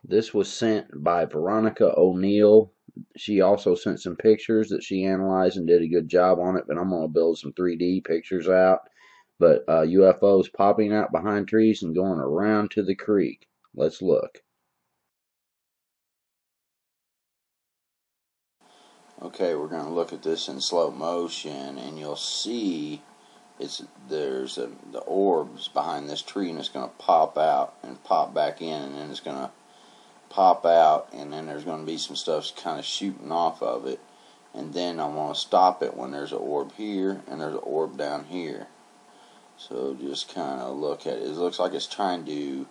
This was sent by Veronica O'Neill. She also sent some pictures that she analyzed and did a good job on it, but I'm going to build some 3D pictures out. But UFOs popping out behind trees and going around to the creek. Let's look. Okay, we're going to look at this in slow motion, and you'll see there's the orbs behind this tree, and it's going to pop out and pop back in, and then it's going to pop out, and then there's going to be some stuff kind of shooting off of it, and then I'm going to stop it when there's an orb here and there's an orb down here. So just kind of look at it. It looks like it's trying to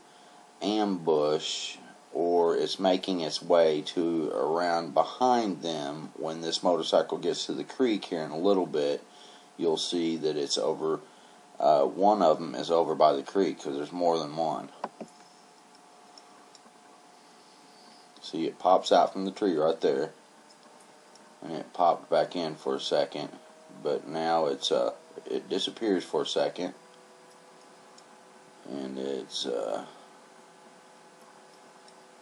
ambush, or it's making its way to around behind them. When this motorcycle gets to the creek here in a little bit, you'll see that it's over, one of them is over by the creek, because there's more than one. See, it pops out from the tree right there, and it popped back in for a second, but now it disappears for a second, and then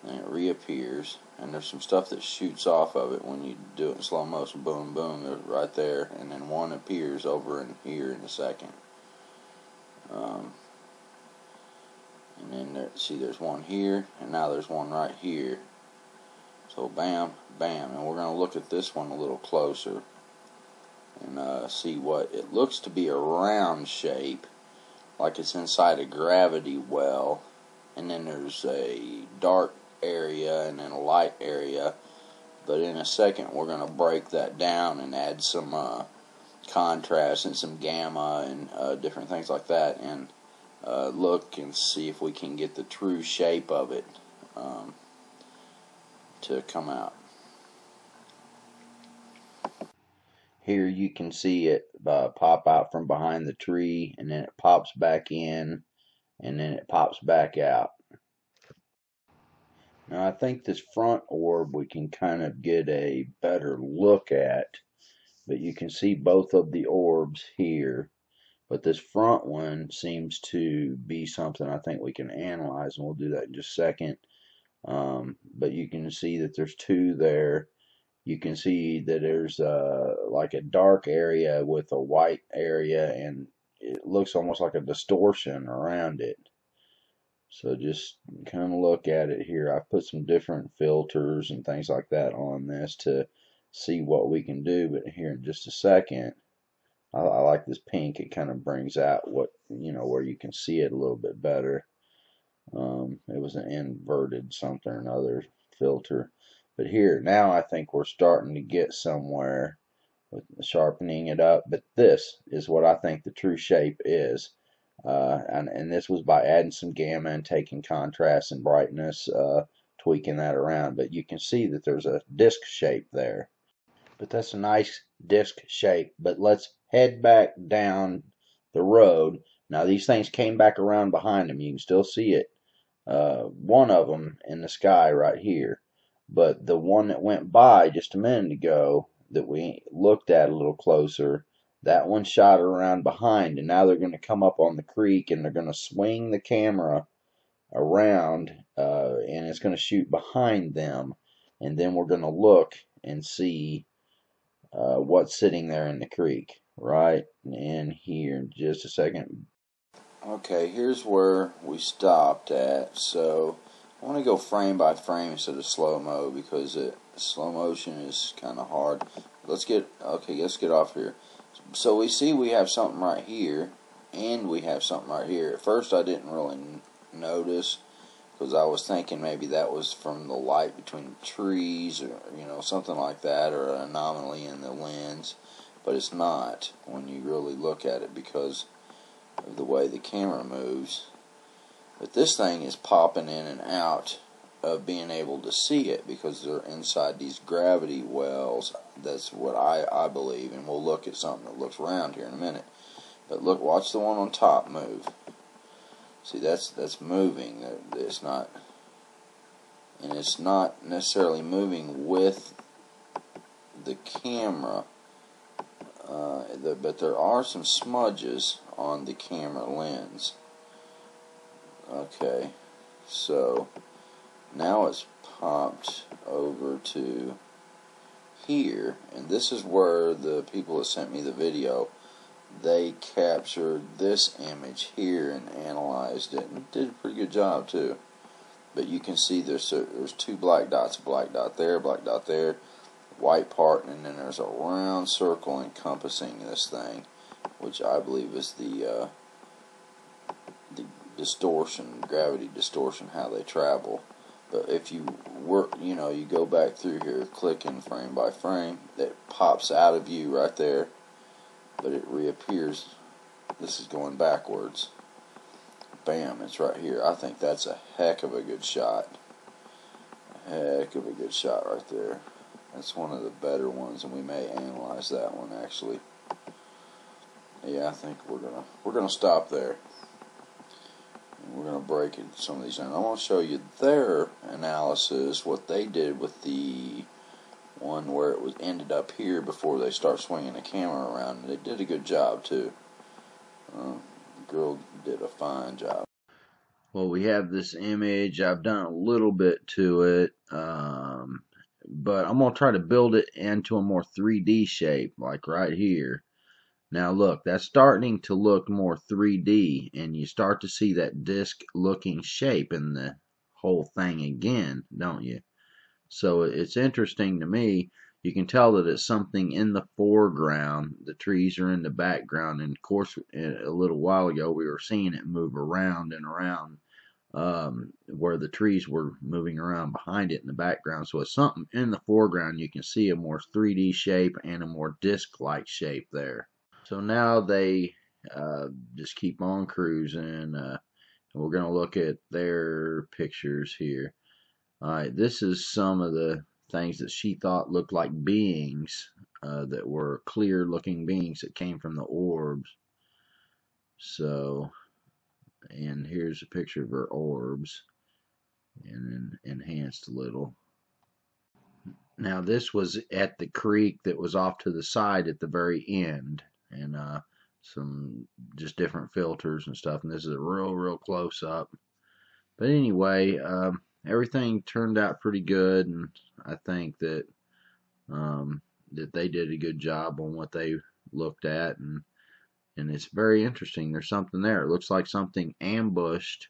it reappears, and there's some stuff that shoots off of it when you do it in slow motion. Boom, boom, right there, and then one appears over in here in a second. And then see, there's one here, and now there's one right here. So bam, bam, and we're going to look at this one a little closer and see what it looks to be. A round shape, like it's inside a gravity well, and then there's a dark area and then a light area. But in a second we're going to break that down and add some contrast and some gamma and different things like that, and look and see if we can get the true shape of it to come out. Here you can see it pop out from behind the tree, and then it pops back in, and then it pops back out. Now I think this front orb we can kind of get a better look at, but you can see both of the orbs here. But this front one seems to be something I think we can analyze, and we'll do that in just a second. But you can see that there's two there. You can see that there's like a dark area with a white area, and it looks almost like a distortion around it. So just kind of look at it here. I've put some different filters and things like that on this to see what we can do. But here in just a second, I like this pink. It kind of brings out what, where you can see it a little bit better. It was an inverted something or another filter. But here, now I think we're starting to get somewhere with sharpening it up. But this is what I think the true shape is. And this was by adding some gamma and taking contrast and brightness, tweaking that around. But you can see that there's a disc shape there. But that's a nice disc shape. But let's head back down the road. Now these things came back around behind them. You can still see it. One of them in the sky right here. But the one that went by just a minute ago that we looked at a little closer, that one shot around behind, and now they're going to come up on the creek, and they're going to swing the camera around, and it's going to shoot behind them, and then we're going to look and see what's sitting there in the creek right in here in just a second. Okay, here's where we stopped at. So I want to go frame by frame instead of slow-mo, because slow motion is kind of hard. Let's get off here. So we see we have something right here, and we have something right here. At first I didn't really notice, because I was thinking maybe that was from the light between the trees, or something like that, or an anomaly in the lens. But it's not when you really look at it, because of the way the camera moves. But this thing is popping in and out of being able to see it, because they're inside these gravity wells. That's what I believe, and we'll look at something that looks round here in a minute. But look, watch the one on top move. See, that's moving. It's not necessarily moving with the camera, but there are some smudges on the camera lens. Okay, so Now it's popped over to here, and this is where the people that sent me the video, they captured this image here and analyzed it and did a pretty good job too. But you can see there's two black dots, a black dot there, white part, and then there's a round circle encompassing this thing, which I believe is the distortion, gravity distortion, how they travel. But if you work, you go back through here, clicking frame by frame, it pops out of view right there, but it reappears. This is going backwards. Bam, it's right here. I think that's a heck of a good shot. Heck of a good shot right there. That's one of the better ones, and we may analyze that one actually. Yeah, I think we're gonna stop there. And we're gonna break it some of these down. I want to show you their analysis, what they did with the one where it was ended up here before they start swinging the camera around. And they did a good job too. The girl did a fine job. Well, we have this image. I've done a little bit to it, but I'm going to try to build it into a more 3D shape, like right here. Now look, that's starting to look more 3D, and you start to see that disc-looking shape in the whole thing again, don't you? So it's interesting to me. You can tell that it's something in the foreground. The trees are in the background, and of course, a little while ago we were seeing it move around and around, where the trees were moving around behind it in the background. So it's something in the foreground. You can see a more 3D shape and a more disc-like shape there. So now they just keep on cruising. And we're going to look at their pictures here. Alright, this is some of the things that she thought looked like beings, that were clear looking beings that came from the orbs. So, and here's a picture of her orbs, and then enhanced a little. Now this was at the creek that was off to the side at the very end, and some just different filters and stuff, and this is a real close up. But anyway, everything turned out pretty good, and I think that that they did a good job on what they looked at, and it's very interesting. There's something there. It looks like something ambushed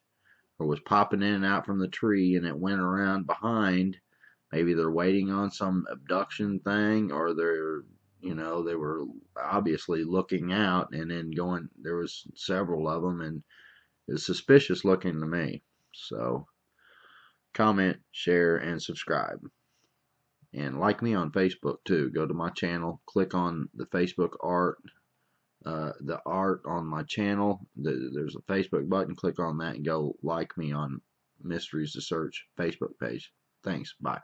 or was popping in and out from the tree, and it went around behind. Maybe they're waiting on some abduction thing, or they were obviously looking out and then going. There was several of them, and it's suspicious looking to me. So, comment, share, and subscribe. And like me on Facebook too. Go to my channel, click on the Facebook art, the art on my channel. There's a Facebook button. Click on that and go like me on Mysteries to Search Facebook page. Thanks. Bye.